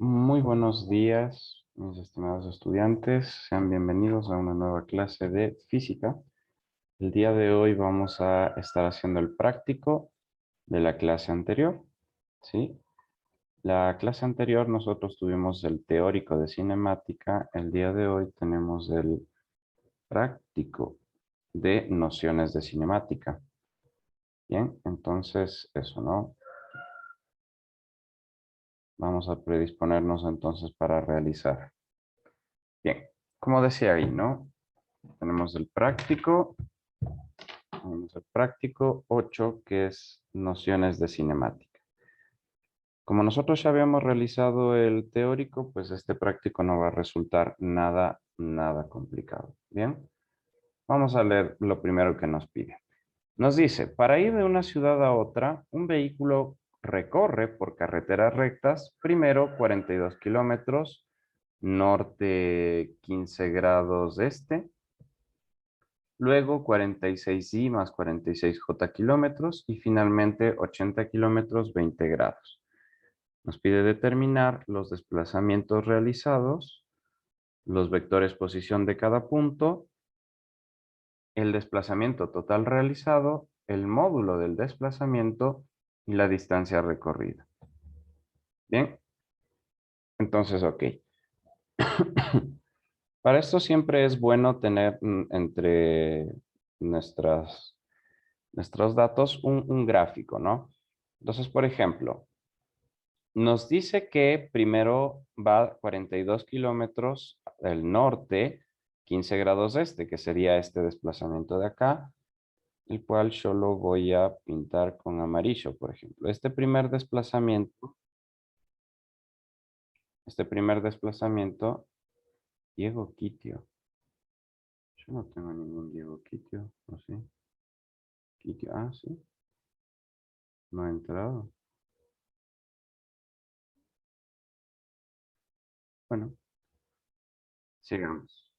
Muy buenos días, mis estimados estudiantes. Sean bienvenidos a una nueva clase de física. El día de hoy vamos a estar haciendo el práctico de la clase anterior, ¿sí? La clase anterior nosotros tuvimos el teórico de cinemática. El día de hoy tenemos el práctico de nociones de cinemática. Bien, entonces eso, ¿no? Vamos a predisponernos entonces para realizar. Bien, como decía ahí, ¿no? Tenemos el práctico 8, que es nociones de cinemática. Como nosotros ya habíamos realizado el teórico, pues este práctico no va a resultar nada complicado. Bien, vamos a leer lo primero que nos pide. Nos dice, para ir de una ciudad a otra, un vehículo recorre por carreteras rectas, primero 42 kilómetros, norte 15 grados este, luego 46i más 46j kilómetros y finalmente 80 kilómetros 20 grados. Nos pide determinar los desplazamientos realizados, los vectores posición de cada punto, el desplazamiento total realizado, el módulo del desplazamiento y la distancia recorrida. Bien, entonces, ok. Para esto siempre es bueno tener entre nuestros datos un gráfico, ¿no? Entonces, por ejemplo, nos dice que primero va 42 kilómetros del norte, 15 grados este, que sería este desplazamiento de acá, el cual yo lo voy a pintar con amarillo, por ejemplo. Este primer desplazamiento, Diego Quitio. Yo no tengo ningún Diego Quitio, ¿o sí? Quitio, sí, no ha entrado. Bueno, sigamos.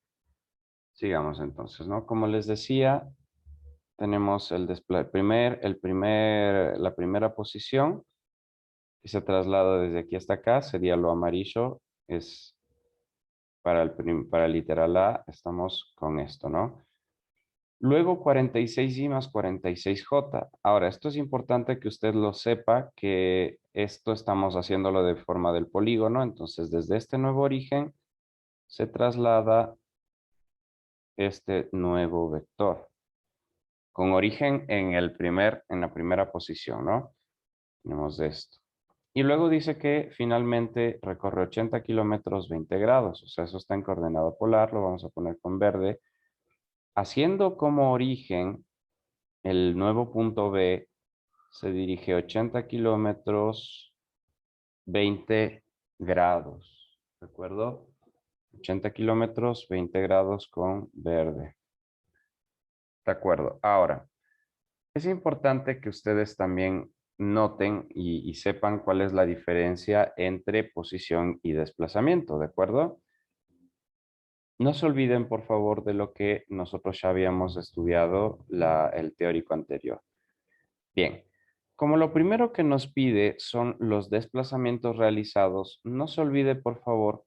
Sigamos entonces, ¿no? Como les decía, tenemos la primera posición que se traslada desde aquí hasta acá, sería lo amarillo, es para el literal A, estamos con esto, ¿no? Luego 46i más 46j. Ahora, esto es importante que usted lo sepa, que esto estamos haciéndolo de forma del polígono, entonces desde este nuevo origen se traslada este nuevo vector, con origen en la primera posición, ¿no? Tenemos esto. Y luego dice que finalmente recorre 80 kilómetros 20 grados, o sea, eso está en coordenada polar, lo vamos a poner con verde. Haciendo como origen el nuevo punto B, se dirige 80 kilómetros 20 grados, ¿de acuerdo? 80 kilómetros 20 grados con verde. De acuerdo. Ahora, es importante que ustedes también noten y sepan cuál es la diferencia entre posición y desplazamiento, ¿de acuerdo? No se olviden, por favor, de lo que nosotros ya habíamos estudiado el teórico anterior. Bien, como lo primero que nos pide son los desplazamientos realizados, no se olvide, por favor,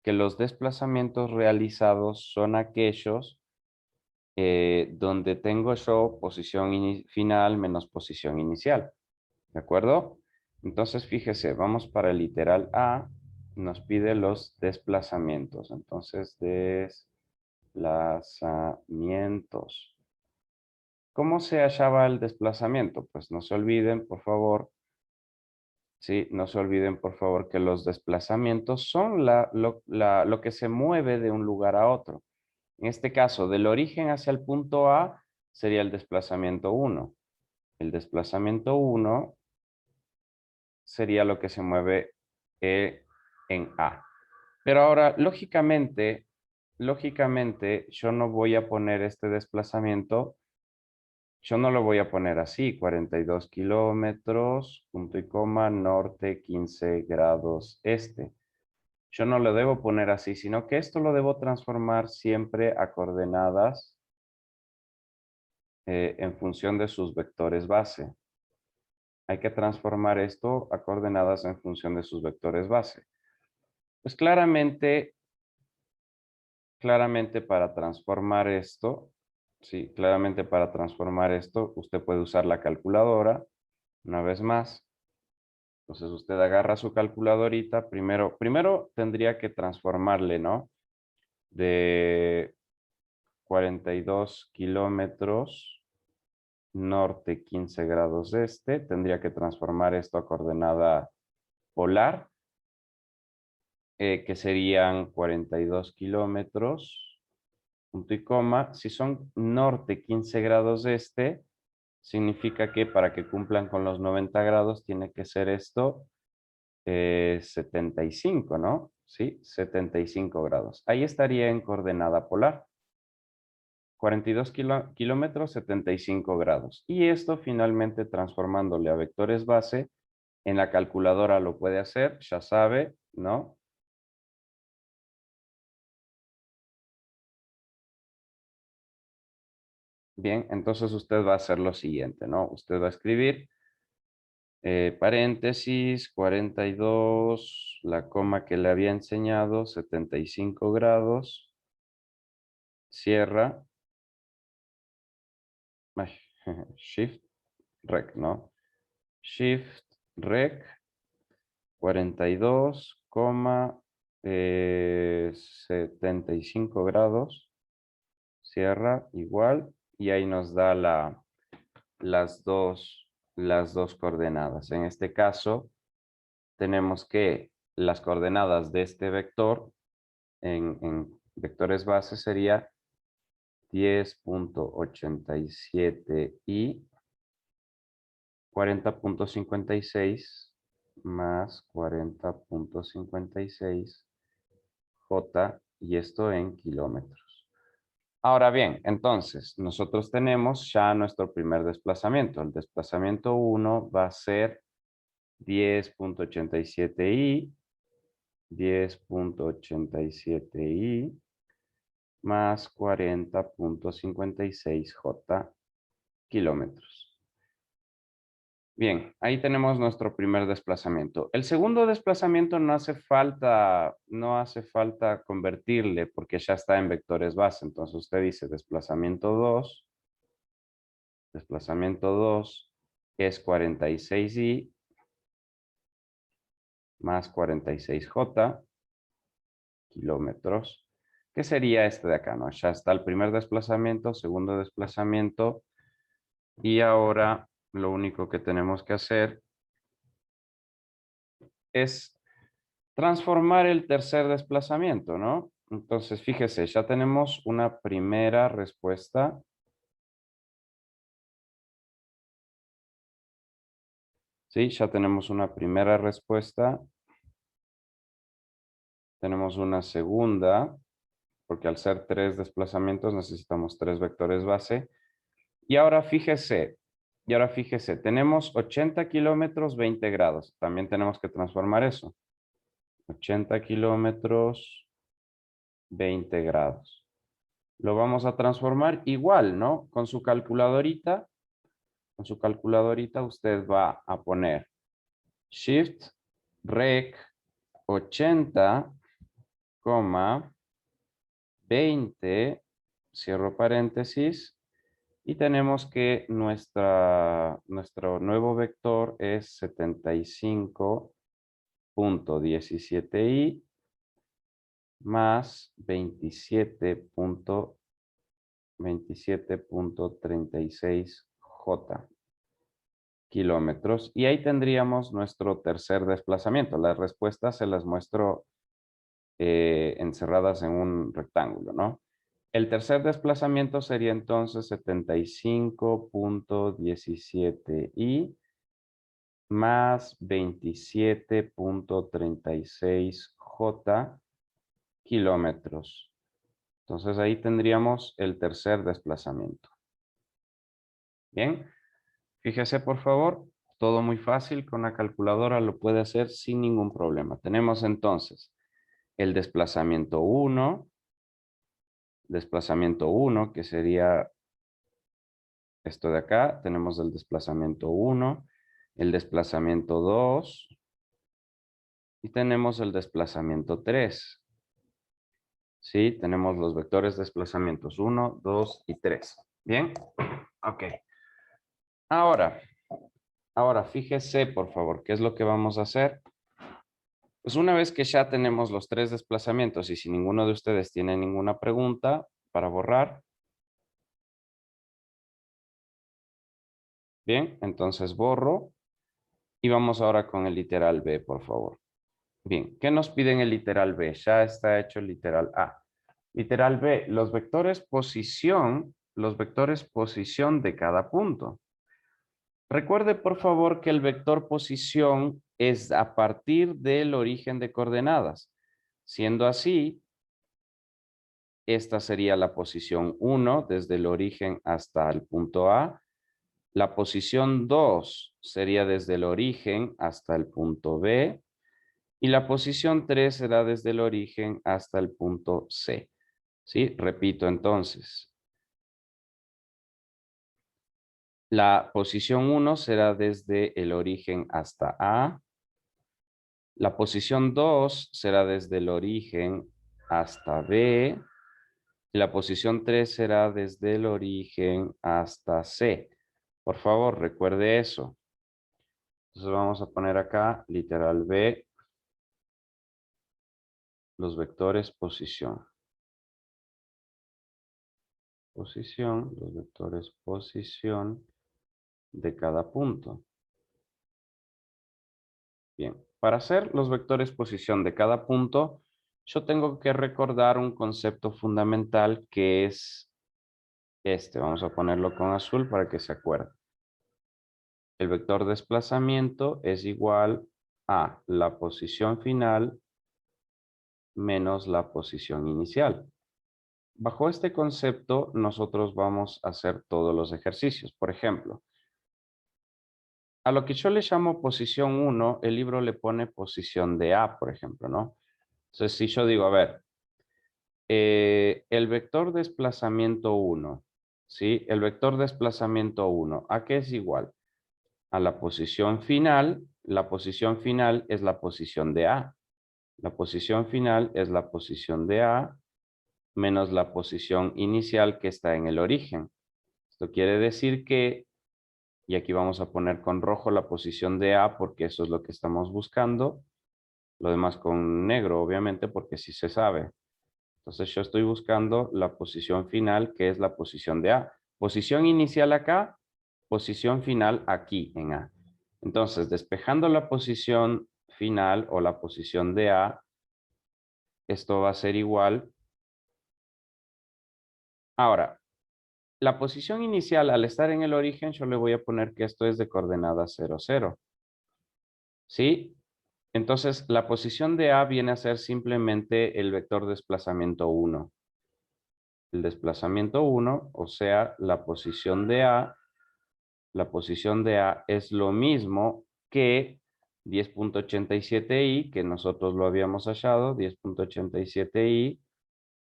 que los desplazamientos realizados son aquellos donde tengo yo posición final menos posición inicial. ¿De acuerdo? Entonces, fíjese, vamos para el literal A, nos pide los desplazamientos. Entonces, desplazamientos. ¿Cómo se hallaba el desplazamiento? Pues no se olviden, por favor, sí, no se olviden, por favor, que los desplazamientos son lo que se mueve de un lugar a otro. En este caso, del origen hacia el punto A sería el desplazamiento 1. El desplazamiento 1 sería lo que se mueve en A. Pero ahora, lógicamente, yo no voy a poner este desplazamiento, yo no lo voy a poner así, 42 kilómetros, punto y coma, norte, 15 grados este. Yo no lo debo poner así, sino que esto lo debo transformar siempre a coordenadas en función de sus vectores base. Hay que transformar esto a coordenadas en función de sus vectores base. Pues claramente para transformar esto, sí, claramente para transformar esto, usted puede usar la calculadora una vez más. Entonces usted agarra su calculadorita, primero tendría que transformarle, ¿no? De 42 kilómetros norte, 15 grados este, tendría que transformar esto a coordenada polar, que serían 42 kilómetros, punto y coma. Si son norte, 15 grados este, significa que para que cumplan con los 90 grados tiene que ser esto 75, ¿no? Sí, 75 grados. Ahí estaría en coordenada polar. 42 kilómetros, 75 grados. Y esto finalmente transformándole a vectores base, en la calculadora lo puede hacer, ya sabe, ¿no? Bien, entonces usted va a hacer lo siguiente, ¿no? Usted va a escribir paréntesis, 42, la coma que le había enseñado, 75 grados, cierra, ay, shift, rec, ¿no? Shift, rec, 42, 75 grados, cierra igual, y ahí nos da las las dos coordenadas. En este caso, tenemos que las coordenadas de este vector en vectores base sería 10.87 y 40.56 más 40.56 J, y esto en kilómetros. Ahora bien, entonces, nosotros tenemos ya nuestro primer desplazamiento. El desplazamiento 1 va a ser 10.87i, 10.87i más 40.56 J kilómetros. Bien, ahí tenemos nuestro primer desplazamiento. El segundo desplazamiento no hace falta convertirle porque ya está en vectores base. Entonces usted dice desplazamiento 2 es 46i más 46J kilómetros, que sería este de acá, ¿no? Ya está el primer desplazamiento, segundo desplazamiento, y ahora lo único que tenemos que hacer es transformar el tercer desplazamiento, ¿no? Entonces, fíjese, ya tenemos una primera respuesta. Sí, ya tenemos una primera respuesta. Tenemos una segunda, porque al ser tres desplazamientos necesitamos tres vectores base. Y ahora fíjese, tenemos 80 kilómetros, 20 grados. También tenemos que transformar eso. 80 kilómetros, 20 grados. Lo vamos a transformar igual, ¿no? Con su calculadorita usted va a poner Shift, Rec, 80, 20, cierro paréntesis, y tenemos que nuestro nuevo vector es 75.17i más 27.36J kilómetros. Y ahí tendríamos nuestro tercer desplazamiento. Las respuestas se las muestro encerradas en un rectángulo, ¿no? El tercer desplazamiento sería entonces 75.17i más 27.36J kilómetros. Entonces ahí tendríamos el tercer desplazamiento. Bien, fíjese por favor, todo muy fácil, con la calculadora lo puede hacer sin ningún problema. Tenemos entonces el desplazamiento 1, que sería esto de acá. Tenemos el desplazamiento 1, el desplazamiento 2, Y tenemos el desplazamiento 3. ¿Sí? Tenemos los vectores desplazamientos 1, 2 y 3. ¿Bien? Ok. Ahora fíjese, por favor, ¿qué es lo que vamos a hacer? Pues una vez que ya tenemos los 3 desplazamientos y si ninguno de ustedes tiene ninguna pregunta para borrar. Bien, entonces borro. Y vamos ahora con el literal B, por favor. Bien, ¿qué nos piden el literal B? Ya está hecho el literal A. Literal B, los vectores posición de cada punto. Recuerde, por favor, que el vector posición es a partir del origen de coordenadas. Siendo así, esta sería la posición 1 desde el origen hasta el punto A. La posición 2 sería desde el origen hasta el punto B. Y la posición 3 será desde el origen hasta el punto C. ¿Sí? Repito entonces. La posición 1 será desde el origen hasta A. La posición 2 será desde el origen hasta B. Y la posición 3 será desde el origen hasta C. Por favor, recuerde eso. Entonces vamos a poner acá, literal B, los vectores posición. Posición, los vectores posición de cada punto. Bien, para hacer los vectores posición de cada punto, yo tengo que recordar un concepto fundamental que es este. Vamos a ponerlo con azul para que se acuerde. El vector desplazamiento es igual a la posición final menos la posición inicial. Bajo este concepto, nosotros vamos a hacer todos los ejercicios. Por ejemplo, a lo que yo le llamo posición 1, el libro le pone posición de A, por ejemplo, ¿no? Entonces, si yo digo, a ver, el vector desplazamiento 1, ¿sí? El vector desplazamiento 1, ¿a qué es igual? A la posición final. La posición final es la posición de A. La posición final es la posición de A menos la posición inicial que está en el origen. Esto quiere decir que, y aquí vamos a poner con rojo la posición de A porque eso es lo que estamos buscando. Lo demás con negro, obviamente, porque sí se sabe. Entonces yo estoy buscando la posición final, que es la posición de A. Posición inicial acá, posición final aquí en A. Entonces, despejando la posición final o la posición de A, esto va a ser igual. Ahora, la posición inicial, al estar en el origen, yo le voy a poner que esto es de coordenada 0, 0. ¿Sí? Entonces, la posición de A viene a ser simplemente el vector desplazamiento 1. El desplazamiento 1, o sea, la posición de A es lo mismo que 10.87i, que nosotros lo habíamos hallado, 10.87i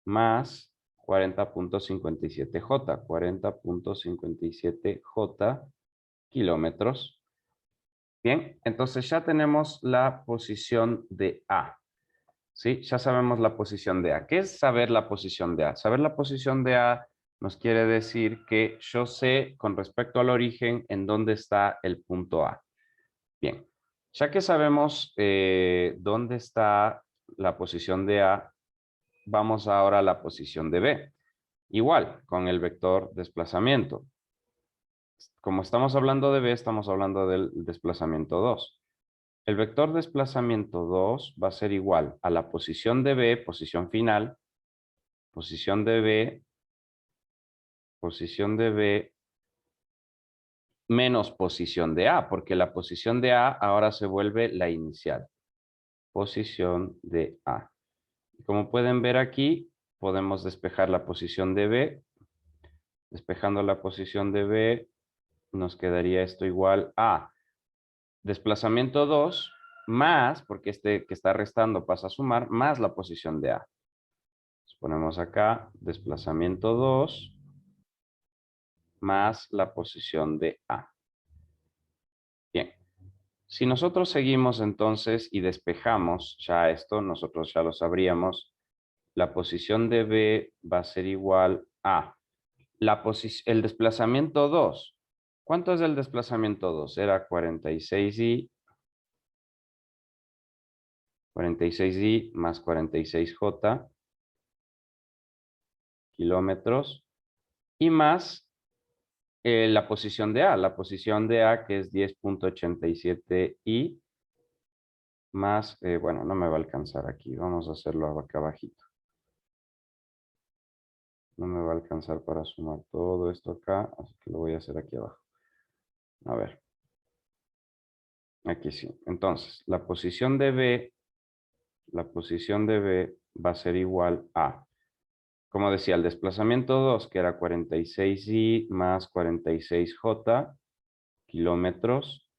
más 40.57j, 40.57j kilómetros. Bien, entonces ya tenemos la posición de A. ¿Sí? Ya sabemos la posición de A. ¿Qué es saber la posición de A? Saber la posición de A nos quiere decir que yo sé con respecto al origen en dónde está el punto A. Bien, ya que sabemos dónde está la posición de A, vamos ahora a la posición de B. Igual, con el vector desplazamiento. Como estamos hablando de B, estamos hablando del desplazamiento 2. El vector desplazamiento 2 va a ser igual a la posición de B, posición final, posición de B menos posición de A, porque la posición de A ahora se vuelve la inicial. Posición de A. Como pueden ver aquí, podemos despejar la posición de B. Despejando la posición de B, nos quedaría esto igual a desplazamiento 2 más, porque este que está restando pasa a sumar, más la posición de A. Entonces ponemos acá desplazamiento 2 más la posición de A. Bien. Si nosotros seguimos entonces y despejamos ya esto, nosotros ya lo sabríamos, la posición de B va a ser igual a el desplazamiento 2. ¿Cuánto es el desplazamiento 2? Era 46i más 46j kilómetros y más la posición de A. La posición de A que es 10.87i más, bueno, no me va a alcanzar aquí. Vamos a hacerlo acá abajito. No me va a alcanzar para sumar todo esto acá, así que lo voy a hacer aquí abajo. A ver. Aquí sí. Entonces, la posición de B va a ser igual a, como decía, el desplazamiento 2, que era 46i más 46j kilómetros,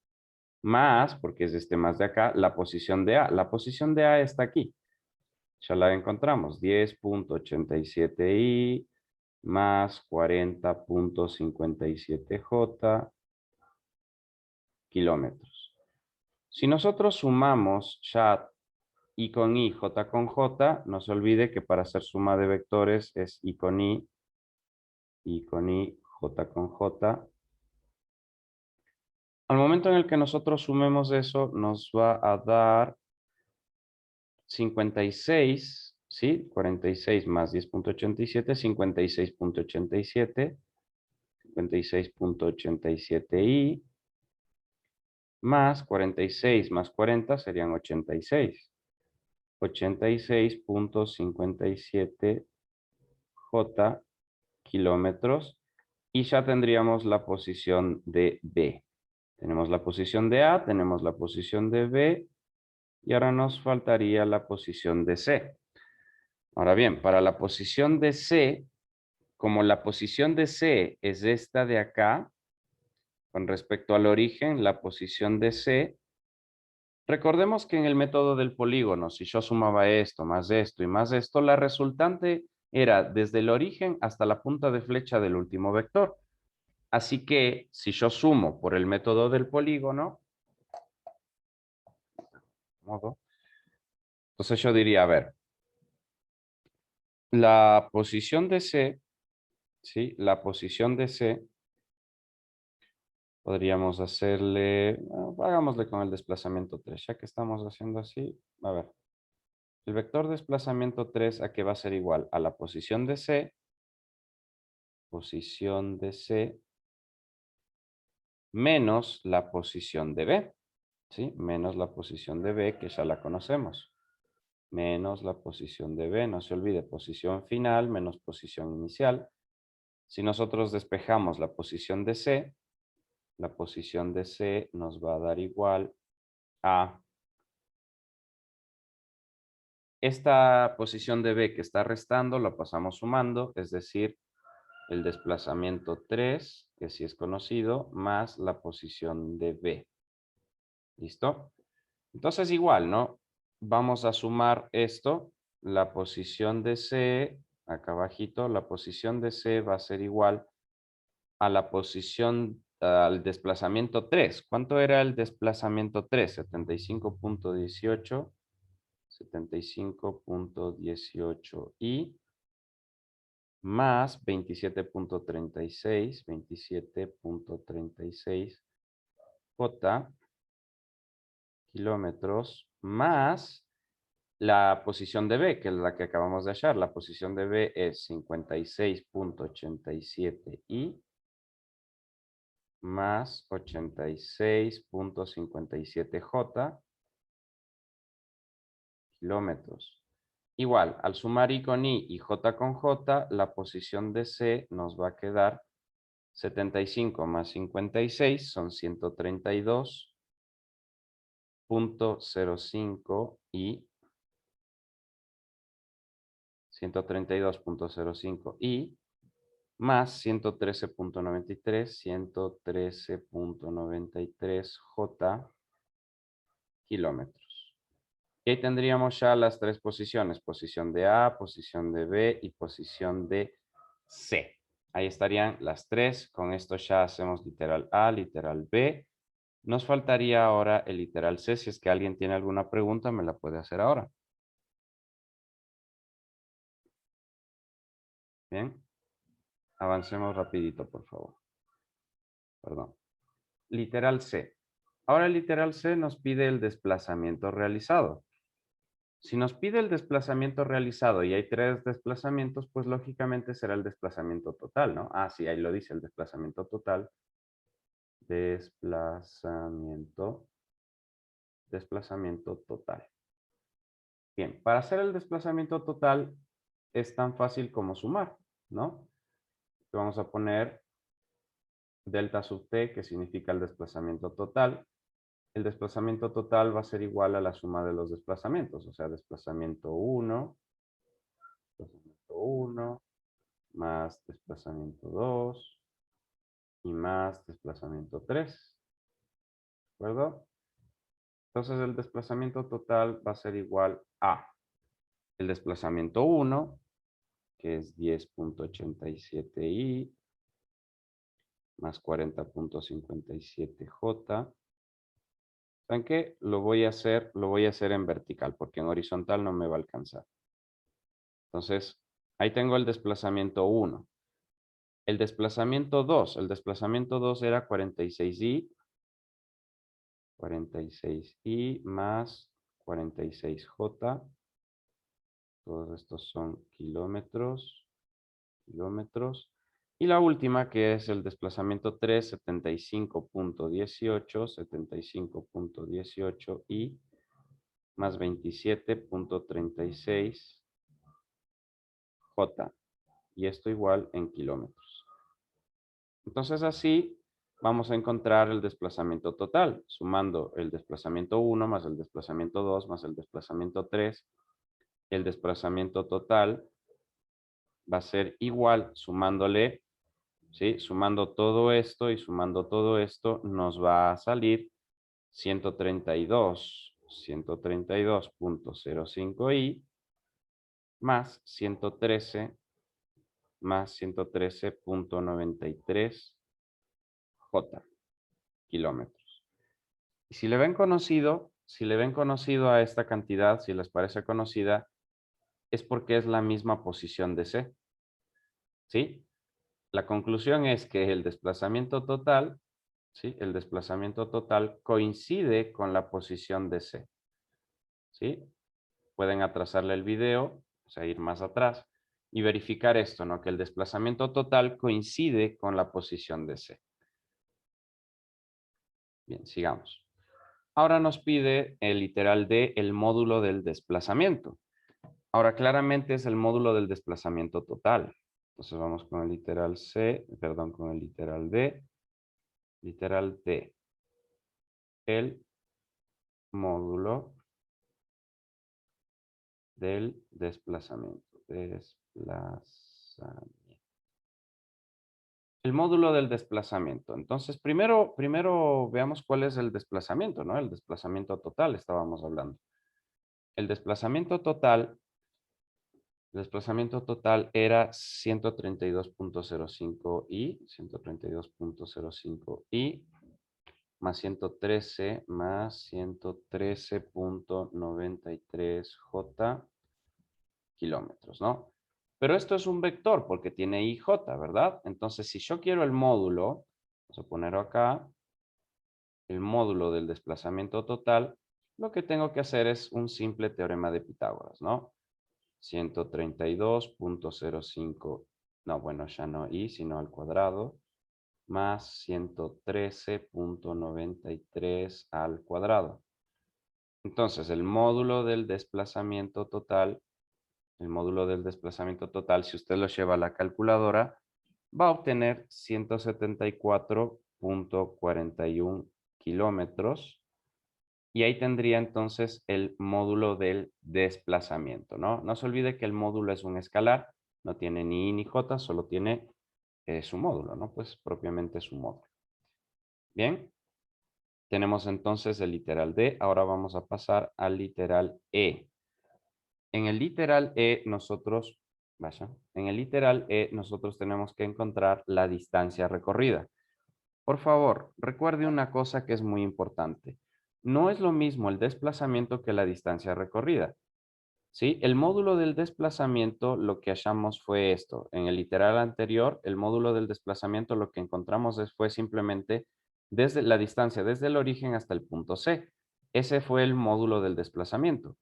más, porque es este más de acá, la posición de A. La posición de A está aquí. Ya la encontramos. 10.87i más 40.57j kilómetros. Si nosotros sumamos ya I con I, J con J, no se olvide que para hacer suma de vectores es I con I con I, J con J. Al momento en el que nosotros sumemos eso, nos va a dar 56, ¿sí? 46 más 10.87, 56.87, 56.87i, más 46 más 40 serían 86. 86.57 J kilómetros y ya tendríamos la posición de B. Tenemos la posición de A, tenemos la posición de B y ahora nos faltaría la posición de C. Ahora bien, para la posición de C, como la posición de C es esta de acá, con respecto al origen, la posición de C, recordemos que en el método del polígono, si yo sumaba esto, más esto y más esto, la resultante era desde el origen hasta la punta de flecha del último vector. Así que si yo sumo por el método del polígono, entonces yo diría, a ver, la posición de C, ¿sí? La posición de C, podríamos hacerle, hagámosle con el desplazamiento 3, ya que estamos haciendo así, a ver. El vector desplazamiento 3, ¿a qué va a ser igual? A la posición de C, menos la posición de B, ¿sí? Menos la posición de B, que ya la conocemos. Menos la posición de B, no se olvide, posición final menos posición inicial. Si nosotros despejamos la posición de C, la posición de C nos va a dar igual a esta posición de B que está restando, la pasamos sumando, es decir, el desplazamiento 3, que sí es conocido, más la posición de B. ¿Listo? Entonces igual, ¿no? Vamos a sumar esto, la posición de C, acá abajito, la posición de C va a ser igual a la posición, al desplazamiento 3. ¿Cuánto era el desplazamiento 3? 75.18, 75.18 y más 27.36, 27.36 J kilómetros más la posición de B, que es la que acabamos de hallar. La posición de B es 56.87 y más 86.57 J kilómetros. Igual, al sumar I con I y J con J, la posición de C nos va a quedar 75 más 56 son 132.05 y 132.05 y más 113.93, 113.93 J kilómetros. Y ahí tendríamos ya las tres posiciones, posición de A, posición de B y posición de C. Ahí estarían las tres. Con esto ya hacemos literal A, literal B. Nos faltaría ahora el literal C. Si es que alguien tiene alguna pregunta, me la puede hacer ahora. Bien. Avancemos rapidito, por favor. Perdón. Literal C. Ahora el literal C nos pide el desplazamiento realizado. Si nos pide el desplazamiento realizado y hay 3 desplazamientos, pues lógicamente será el desplazamiento total, ¿no? Ah, sí, ahí lo dice, el desplazamiento total. Desplazamiento total. Bien, para hacer el desplazamiento total es tan fácil como sumar, ¿no? Vamos a poner delta sub t, que significa el desplazamiento total. El desplazamiento total va a ser igual a la suma de los desplazamientos, o sea, desplazamiento 1 más desplazamiento 2 y más desplazamiento 3, ¿de acuerdo? Entonces el desplazamiento total va a ser igual a el desplazamiento 1, que es 10.87i, más 40.57j. ¿Saben qué? Lo voy a hacer en vertical, porque en horizontal no me va a alcanzar. Entonces, ahí tengo el desplazamiento 1. El desplazamiento 2 era 46i más 46j. Todos estos son kilómetros. Y la última, que es el desplazamiento 3, 75.18 y más 27.36 J. Y esto igual en kilómetros. Entonces así vamos a encontrar el desplazamiento total, sumando el desplazamiento 1 más el desplazamiento 2 más el desplazamiento 3. El desplazamiento total va a ser igual sumándole, ¿sí? Sumando todo esto y sumando todo esto nos va a salir 132.05i más 113 más 113.93 J kilómetros. Y si le ven conocido a esta cantidad, si les parece conocida, es porque es la misma posición de C. ¿Sí? La conclusión es que el desplazamiento total, ¿sí? El desplazamiento total coincide con la posición de C. ¿Sí? Pueden atrasarle el video, o sea, ir más atrás y verificar esto, ¿no? Que el desplazamiento total coincide con la posición de C. Bien, sigamos. Ahora nos pide el literal D, el módulo del desplazamiento. Ahora claramente es el módulo del desplazamiento total. Entonces vamos con el literal C, perdón, con el literal D. Literal D. El módulo del desplazamiento. El módulo del desplazamiento. Entonces, primero veamos cuál es el desplazamiento, ¿no? El desplazamiento total estábamos hablando. El desplazamiento total era 132.05i más 113 más 113.93j kilómetros, ¿no? Pero esto es un vector porque tiene ij, ¿verdad? Entonces, si yo quiero el módulo, vamos a ponerlo acá, el módulo del desplazamiento total, lo que tengo que hacer es un simple teorema de Pitágoras, ¿no? 132.05, no, bueno, ya no i, sino al cuadrado, más 113.93 al cuadrado. Entonces, el módulo del desplazamiento total, si usted lo lleva a la calculadora, va a obtener 174.41 kilómetros. Y ahí tendría entonces el módulo del desplazamiento, ¿no? No se olvide que el módulo es un escalar, no tiene ni i ni j, solo tiene su módulo, ¿no? Pues propiamente su módulo. Bien, tenemos entonces el literal D. Ahora vamos a pasar al literal E. En el literal E nosotros tenemos que encontrar la distancia recorrida. Por favor, recuerde una cosa que es muy importante. No es lo mismo el desplazamiento que la distancia recorrida. ¿Sí? El módulo del desplazamiento, lo que hallamos fue esto. En el literal anterior, el módulo del desplazamiento, lo que encontramos fue simplemente desde la distancia, desde el origen hasta el punto C. Ese fue el módulo del desplazamiento.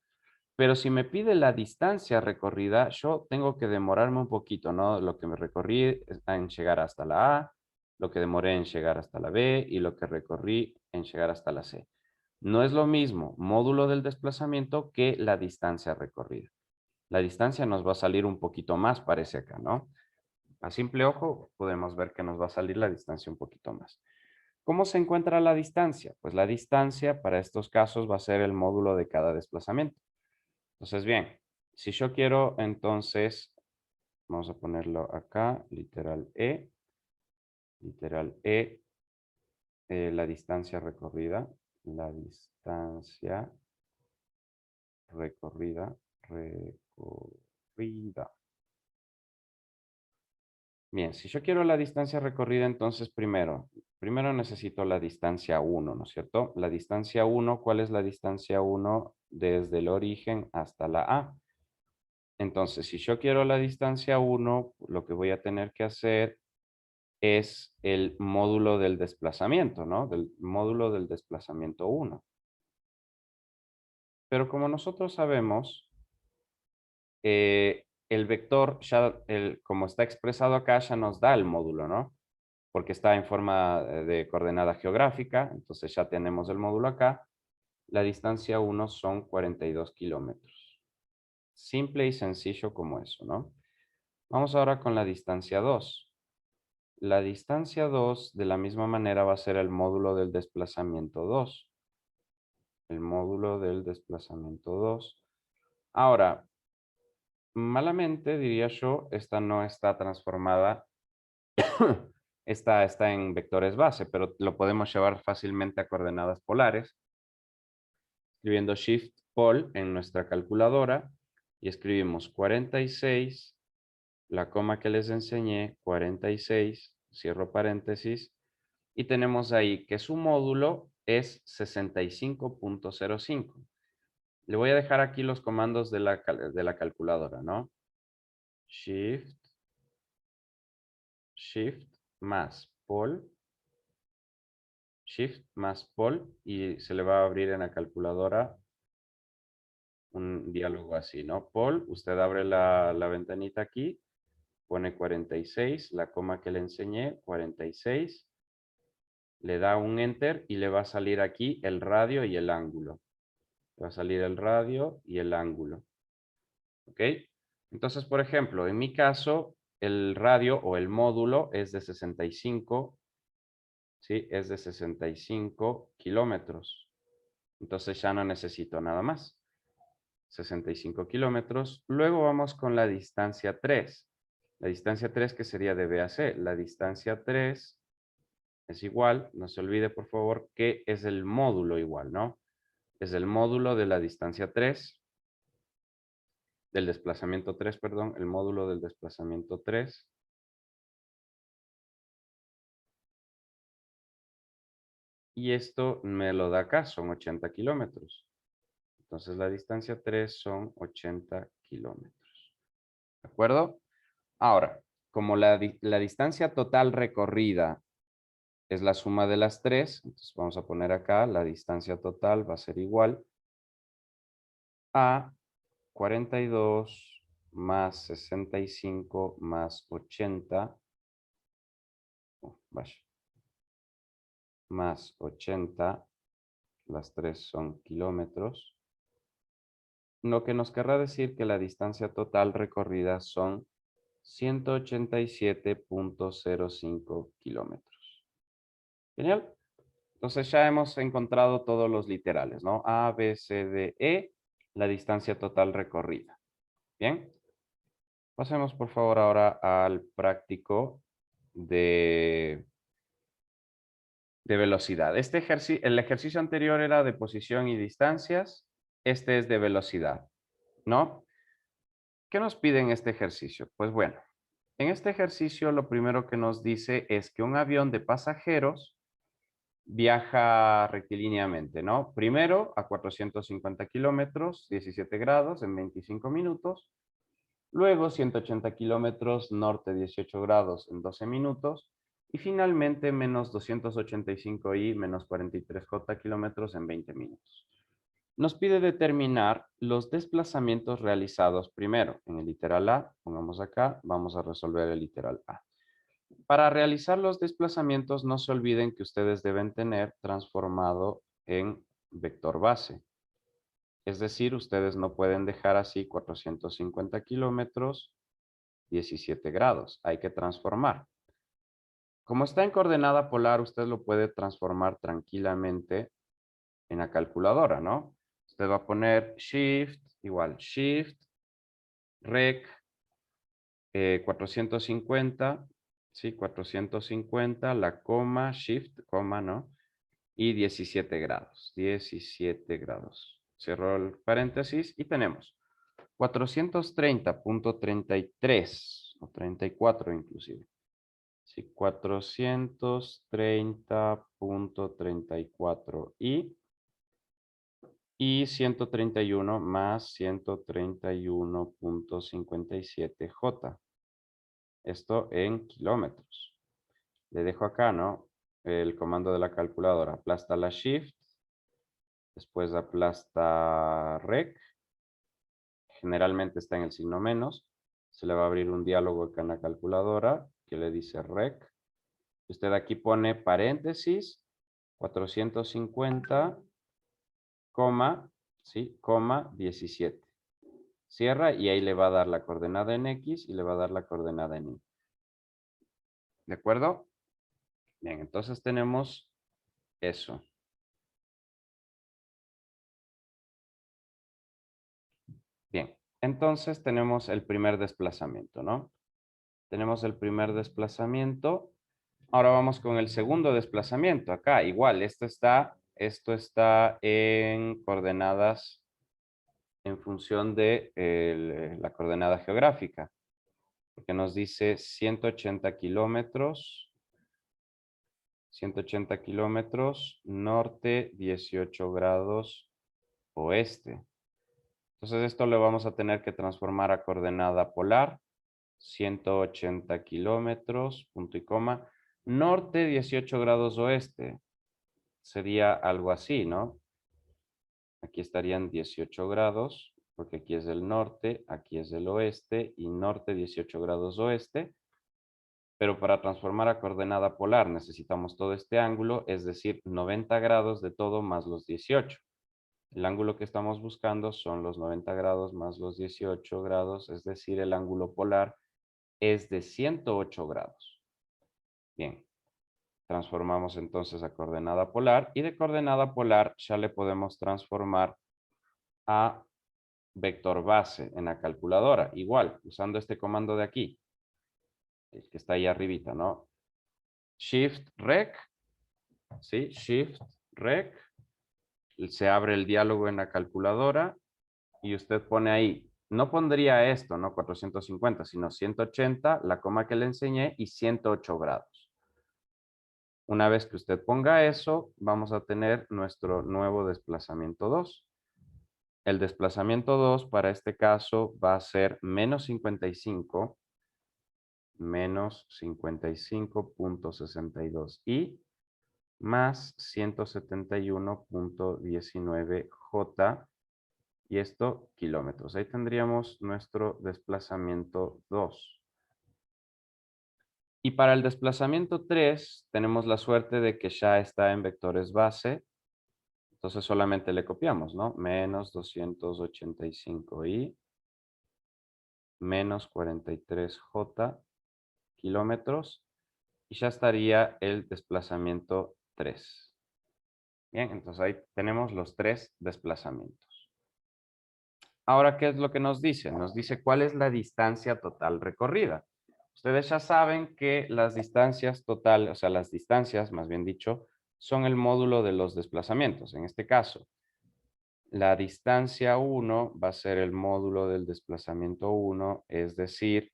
Pero si me pide la distancia recorrida, yo tengo que demorarme un poquito, ¿no? Lo que me recorrí en llegar hasta la A, lo que demoré en llegar hasta la B y lo que recorrí en llegar hasta la C. No es lo mismo módulo del desplazamiento que la distancia recorrida. La distancia nos va a salir un poquito más, parece acá, ¿no? A simple ojo podemos ver que nos va a salir la distancia un poquito más. ¿Cómo se encuentra la distancia? Pues la distancia para estos casos va a ser el módulo de cada desplazamiento. Entonces, bien, si yo quiero, entonces, vamos a ponerlo acá, literal E, la distancia recorrida, la distancia recorrida. Bien, si yo quiero la distancia recorrida, entonces primero necesito la distancia 1, ¿no es cierto? La distancia 1, ¿cuál es la distancia 1 desde el origen hasta la A? Entonces, si yo quiero la distancia 1, lo que voy a tener que hacer es el módulo del desplazamiento, ¿no? Del módulo del desplazamiento 1. Pero como nosotros sabemos, el vector, ya, como está expresado acá, ya nos da el módulo, ¿no? Porque está en forma de coordenada geográfica, entonces ya tenemos el módulo acá. La distancia 1 son 42 kilómetros. Simple y sencillo como eso, ¿no? Vamos ahora con la distancia 2. La distancia 2 de la misma manera va a ser el módulo del desplazamiento 2. El módulo del desplazamiento 2. Ahora, malamente diría yo, esta no está transformada. Esta está en vectores base, pero lo podemos llevar fácilmente a coordenadas polares. Escribiendo Shift Pol en nuestra calculadora y escribimos 46, la coma que les enseñé, 46, cierro paréntesis, y tenemos ahí que su módulo es 65.05. Le voy a dejar aquí los comandos de la calculadora, ¿no? Shift más Pol, Shift más Pol, y se le va a abrir en la calculadora un diálogo así, ¿no? Paul, usted abre la ventanita aquí, pone 46, la coma que le enseñé, 46, le da un enter y le va a salir aquí el radio y el ángulo. Va a salir el radio y el ángulo. ¿Ok? Entonces, por ejemplo, en mi caso, el radio o el módulo es de 65, ¿sí? Es de 65 kilómetros. Entonces ya no necesito nada más. 65 kilómetros. Luego vamos con la distancia 3. La distancia 3 que sería de B a C. La distancia 3 es igual, no se olvide por favor que es el módulo igual, ¿no? Es el módulo de la distancia 3, del desplazamiento 3, perdón, el módulo del desplazamiento 3. Y esto me lo da acá, son 80 kilómetros. Entonces la distancia 3 son 80 kilómetros. ¿De acuerdo? Ahora, como la distancia total recorrida es la suma de las tres, entonces vamos a poner acá la distancia total va a ser igual a 42 más 65 más 80, vaya, más 80, las tres son kilómetros, lo que nos querrá decir que la distancia total recorrida son 187.05 kilómetros. Genial. Entonces ya hemos encontrado todos los literales, ¿no? A, B, C, D, E, la distancia total recorrida. Bien. Pasemos por favor ahora al práctico de, de velocidad. El ejercicio anterior era de posición y distancias. Este es de velocidad, ¿no? ¿Qué nos pide en este ejercicio? Pues bueno, en este ejercicio lo primero que nos dice es que un avión de pasajeros viaja rectilíneamente, ¿no? Primero a 450 kilómetros, 17 grados en 25 minutos. Luego 180 kilómetros norte, 18 grados en 12 minutos. Y finalmente menos 285 y menos 43 J kilómetros en 20 minutos. Nos pide determinar los desplazamientos realizados primero en el literal A. Pongamos acá, vamos a resolver el literal A. Para realizar los desplazamientos, no se olviden que ustedes deben tener transformado en vector base. Es decir, ustedes no pueden dejar así 450 kilómetros, 17 grados. Hay que transformar. Como está en coordenada polar, usted lo puede transformar tranquilamente en la calculadora, ¿no? Usted va a poner Shift, igual Shift, Rec, 450, ¿sí? 450, la coma, Shift, coma, ¿no? Y 17 grados, 17 grados. Cierro el paréntesis y tenemos 430.33 o 34 inclusive. Sí, 430.34 y 131 más 131.57 J. Esto en kilómetros. Le dejo acá, ¿no? El comando de la calculadora. Aplasta la Shift. Después aplasta Rec. Generalmente está en el signo menos. Se le va a abrir un diálogo acá en la calculadora que le dice Rec. Usted aquí pone paréntesis 450, coma, ¿sí? Coma 17. Cierra y ahí le va a dar la coordenada en X y le va a dar la coordenada en Y. ¿De acuerdo? Bien, entonces tenemos eso. Bien, entonces tenemos el primer desplazamiento, ¿no? Tenemos el primer desplazamiento. Ahora vamos con el segundo desplazamiento. Acá, igual, esto está en coordenadas en función de la coordenada geográfica. Porque nos dice 180 kilómetros. 180 kilómetros norte, 18 grados oeste. Entonces esto lo vamos a tener que transformar a coordenada polar. 180 kilómetros, punto y coma. Norte, 18 grados oeste. Sería algo así, ¿no? Aquí estarían 18 grados, porque aquí es el norte, aquí es el oeste, y norte 18 grados oeste. Pero para transformar a coordenada polar necesitamos todo este ángulo, es decir, 90 grados de todo más los 18. El ángulo que estamos buscando son los 90 grados más los 18 grados, es decir, el ángulo polar es de 108 grados. Bien, transformamos entonces a coordenada polar y de coordenada polar ya le podemos transformar a vector base en la calculadora. Igual, usando este comando de aquí, el que está ahí arribita, ¿no? Shift Rec, ¿sí? Shift Rec. Se abre el diálogo en la calculadora y usted pone ahí, no pondría esto, ¿no? 450, sino 180, la coma que le enseñé y 108 grados. Una vez que usted ponga eso, vamos a tener nuestro nuevo desplazamiento 2. El desplazamiento 2 para este caso va a ser menos 55, menos 55.62 y más 171.19 J y esto kilómetros. Ahí tendríamos nuestro desplazamiento 2. Y para el desplazamiento 3 tenemos la suerte de que ya está en vectores base. Entonces solamente le copiamos, ¿no? Menos 285i menos 43j kilómetros y ya estaría el desplazamiento 3. Bien, entonces ahí tenemos los 3 desplazamientos. Ahora, ¿qué es lo que nos dice? Nos dice cuál es la distancia total recorrida. Ustedes ya saben que las distancias total, o sea, las distancias, más bien dicho, son el módulo de los desplazamientos. En este caso, la distancia 1 va a ser el módulo del desplazamiento 1, es decir,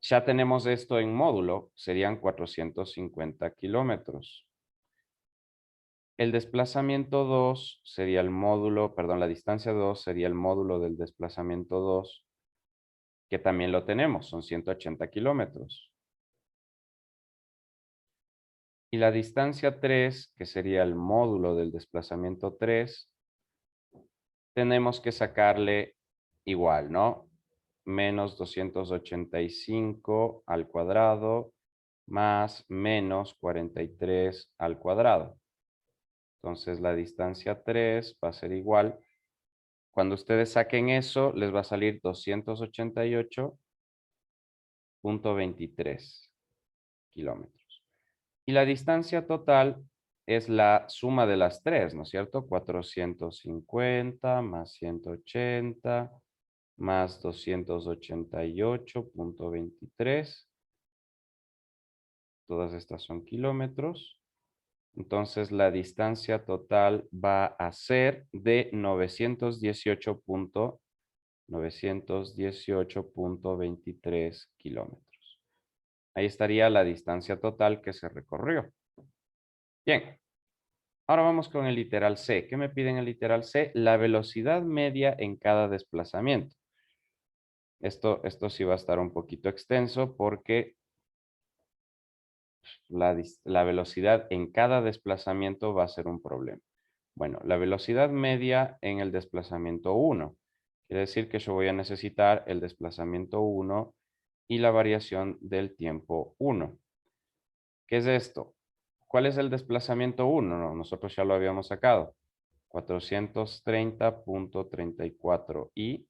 ya tenemos esto en módulo, serían 450 kilómetros. El desplazamiento 2 sería el módulo, perdón, la distancia 2 sería el módulo del desplazamiento 2, que también lo tenemos, son 180 kilómetros. Y la distancia 3, que sería el módulo del desplazamiento 3, tenemos que sacarle igual, ¿no? Menos 285 al cuadrado más menos 43 al cuadrado. Entonces la distancia 3 va a ser igual. Cuando ustedes saquen eso, les va a salir 288.23 kilómetros. Y la distancia total es la suma de las tres, ¿no es cierto? 450 más 180 más 288.23. Todas estas son kilómetros. Entonces la distancia total va a ser de 918.23 kilómetros. Ahí estaría la distancia total que se recorrió. Bien, ahora vamos con el literal C. ¿Qué me piden en el literal C? La velocidad media en cada desplazamiento. Esto sí va a estar un poquito extenso porque la velocidad en cada desplazamiento va a ser un problema. Bueno, la velocidad media en el desplazamiento 1. Quiere decir que yo voy a necesitar el desplazamiento 1 y la variación del tiempo 1. ¿Qué es esto? ¿Cuál es el desplazamiento 1? No, nosotros ya lo habíamos sacado. 430.34i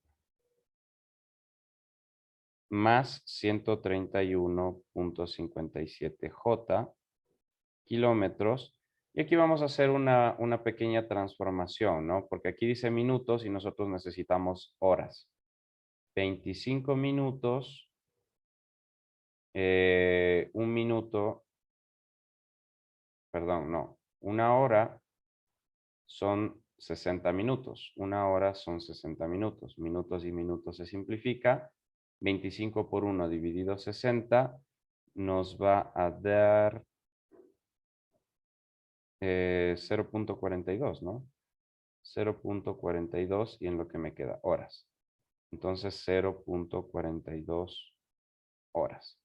más 131.57j kilómetros. Y aquí vamos a hacer una pequeña transformación, ¿no? Porque aquí dice minutos y nosotros necesitamos horas. 25 minutos, un minuto, perdón, no. Una hora son 60 minutos. Una hora son 60 minutos. Minutos y minutos se simplifica. 25 por 1 dividido 60 nos va a dar 0.42, ¿no? 0.42 y en lo que me queda horas. Entonces 0.42 horas.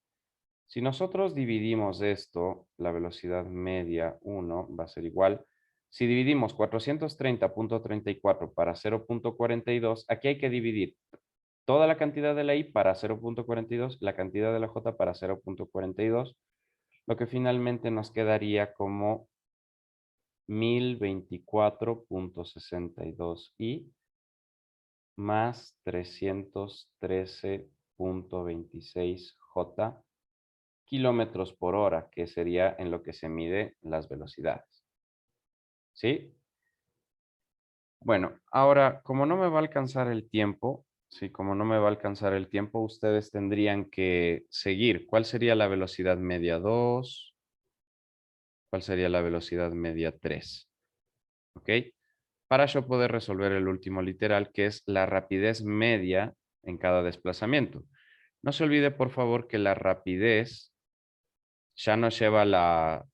Si nosotros dividimos esto, la velocidad media 1 va a ser igual. Si dividimos 430.34 para 0.42, aquí hay que dividir toda la cantidad de la i para 0.42, la cantidad de la j para 0.42, lo que finalmente nos quedaría como 1024.62i más 313.26j kilómetros por hora, que sería en lo que se mide las velocidades. ¿Sí? Bueno, ahora, como no me va a alcanzar el tiempo, sí, como no me va a alcanzar el tiempo, ustedes tendrían que seguir. ¿Cuál sería la velocidad media 2? ¿Cuál sería la velocidad media 3? ¿Ok? Para yo poder resolver el último literal, que es la rapidez media en cada desplazamiento. No se olvide, por favor, que la rapidez ya nos lleva